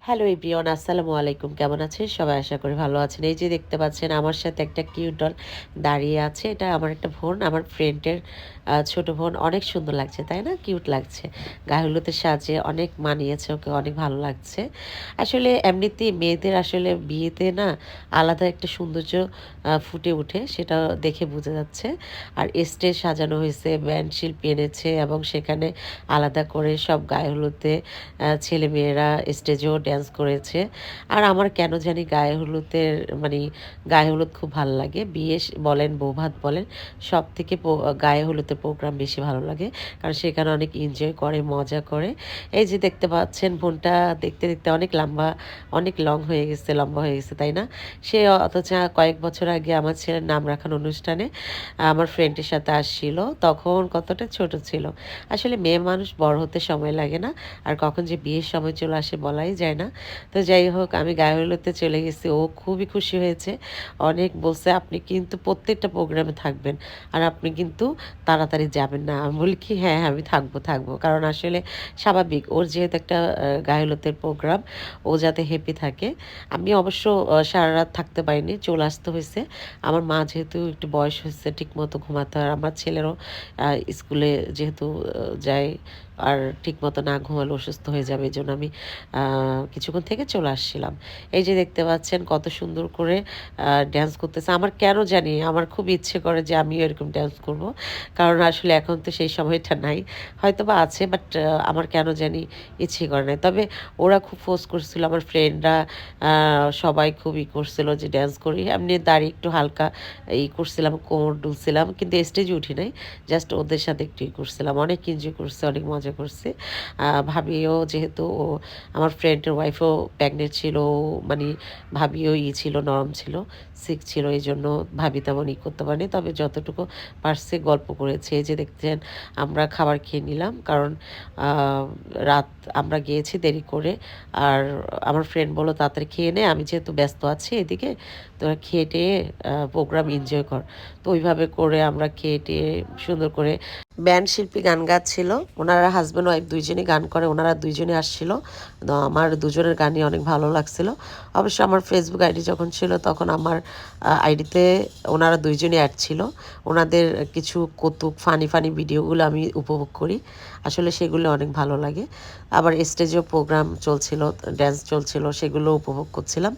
Hello everyone, আসসালামু আলাইকুম। কেমন আছেন সবাই? আশা করি ভালো আছেন। এই যে দেখতে পাচ্ছেন আমার সাথে একটা কিউট ডল দাঁড়িয়ে আছে। এটা আমার একটা বোন, আমার ফ্রেন্ডের ছোট বোন। অনেক সুন্দর লাগছে, তাই না? কিউট লাগছে। গায়ে হলুদের সাজে অনেক মানিয়েছে ওকে, অনেক ভালো লাগছে। আসলে এমনিতেই মেয়েদের আসলে বিয়েতে না আলাদা একটা সৌন্দর্য ফুটে ওঠে, সেটা দেখে বোঝা যাচ্ছে। আর স্টেজ সাজানো হয়েছে, ব্যান্ড শিল্পী এনেছে এবং সেখানে আলাদা করে সব গায়ে হলুদে ছেলেমেয়েরা স্টেজেও ড্যান্স করেছে। আর আমার কেন জানি গায়ে হলুদের মানে গায়ে হলুদ খুব ভালো লাগে। বিয়ে বলেন, বৌভাত বলেন, সবথেকে গায়ে হলুদের প্রোগ্রাম বেশি ভালো লাগে। কারণ সেখানে অনেক এনজয় করে, মজা করে। এই যে দেখতে পাচ্ছেন বোনটা দেখতে, দেখতে অনেক লম্বা, অনেক লম্বা হয়ে গেছে, তাই না? সে অথচ কয়েক বছর আগে আমার ছেলের নাম রাখার অনুষ্ঠানে আমার ফ্রেন্ডের সাথে আসছিল। তখন কতটা ছোট ছিল। আসলে মেয়ে মানুষ বড় হতে সময় লাগে না। আর কখন যে বিয়ের সময় চলে আসে বলাই যায় না। তো যাই হোক, আমি গায়ে হলুদে চলে গেছি। ও খুবই খুশি হয়েছে। অনেক বলছে, "আপনি কিন্তু প্রত্যেকটা প্রোগ্রামে থাকবেন। আর আপনি কিন্তু তাড়াতাড়ি যাবেন না।" আমি বলি কি, "হ্যাঁ, হ্যাঁ, আমি থাকবো, থাকবো।" কারণ আসলে স্বাভাবিক। ওর যেহেতু একটা গায়ে হলুদের প্রোগ্রাম, ও যাতে হ্যাপি থাকে। আমি অবশ্য সারারাত থাকতে পারিনি, চলে আসতে হয়েছে। আমার মা যেহেতু একটু বয়স হয়েছে, ঠিকমতো ঘুমাতে হয়। আমার ছেলেরও স্কুলে যেহেতু যায়, আর ঠিকমতো না ঘুমালে অসুস্থ হয়ে যাবে। এজন্য আমি কিছুক্ষণ থেকে চলে আসছিলাম। এই যে দেখতে পাচ্ছেন কত সুন্দর করে ড্যান্স করতেছে। আমার কেন জানি আমার খুব ইচ্ছে করে যে আমিও এরকম ড্যান্স করব। কারণ আসলে এখন তো সেই সময়টা নাই। হয়তোবা আছে, বাট আমার কেন জানি ইচ্ছে করে নাই। তবে ওরা খুব ফোর্স করছিল, আমার ফ্রেন্ডরা সবাই খুবই করছিল যে ড্যান্স করি। এমনি দাঁড়িয়ে একটু হালকা করছিলাম, কোমর দুলছিলাম। কিন্তু স্টেজে উঠি নাই। জাস্ট ওদের সাথে একটু করছিলাম। অনেক এনজয় করছি, অনেক মজা করছি। ভাবিও যেহেতু আমার ফ্রেন্ডের ওয়াইফও প্রেগনেন্ট ছিল, মানে ভাবিও ছিল, নরম ছিল, সিক ছিল। এই জন্য ভাবি তেমন করতে পারেনি। তবে যতটুকু পারছে গল্প করেছে। এই যে দেখছেন আমরা খাবার খেয়ে নিলাম, কারণ রাত আমরা গিয়েছি দেরি করে। আর আমার ফ্রেন্ড বলল, "তাড়াতাড়ি খেয়ে নে, আমি যেহেতু ব্যস্ত আছি এদিকে, তোরা খেয়ে টেয়ে প্রোগ্রাম এনজয় কর।" তো ওইভাবে করে আমরা খেয়ে টেয়ে সুন্দর করে ব্যান্ড শিল্পী গান গাচ্ছিল। ওনারা হাজব্যান্ড ওয়াইফ দুইজনই গান করে, ওনারা দুইজনই আসছিল। তো আমার দুজনের গানই অনেক ভালো লাগছিল। অবশ্য আমার ফেসবুক আইডি যখন ছিল তখন আমার আইডিতে ওনারা দুইজনই অ্যাড ছিল। ওনাদের কিছু কৌতুক ফানি ফানি ভিডিওগুলো আমি উপভোগ করি। আসলে সেগুলো অনেক ভালো লাগে। আবার স্টেজেও প্রোগ্রাম চলছিল, ড্যান্স চলছিল, সেগুলো উপভোগ করছিলাম।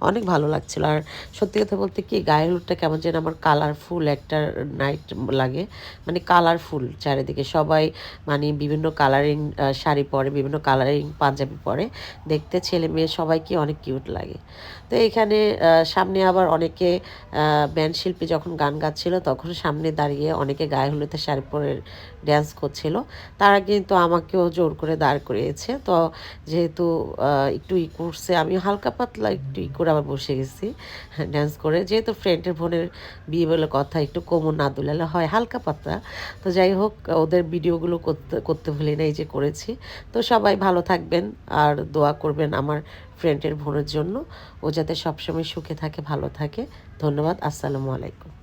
অনেক ভালো লাগছিল। আর সত্যি কথা বলতে কি, গায়ে হলুদটা কেমন যেন আমার কালারফুল একটা নাইট লাগে। মানে কালারফুল চারিদিকে সবাই, মানে বিভিন্ন কালারিং শাড়ি পরে, বিভিন্ন কালারিং পাঞ্জাবি পরে। দেখতে ছেলে মেয়ে সবাইকে অনেক কিউট লাগে। তো এখানে সামনে আবার অনেকে ব্যান্ড শিল্পী যখন গান গাচ্ছিল তখন সামনে দাঁড়িয়ে অনেকে গায়ে হলুদের শাড়ি পরে ড্যান্স করছিল। তারা কিন্তু আমাকেও জোর করে দাঁড় করিয়েছে। তো যেহেতু একটু করছে, আমি হালকা পাতলা একটু করে আবার বসে গেছি ড্যান্স করে। যেহেতু ফ্রেন্ডের বোনের বিয়ে বলে কথা, একটু কোমর না দুলালে হয়, হালকা পাতলা। তো যাই হোক, ওদের ভিডিওগুলো করতে করতে ভুলি না, এই যে করেছি। তো সবাই ভালো থাকবেন আর দোয়া করবেন আমার ফ্রেন্ডের বোনের জন্য। ও যাতে সবসময় সুখে থাকে, ভালো থাকে। ধন্যবাদ। আসসালামু আলাইকুম।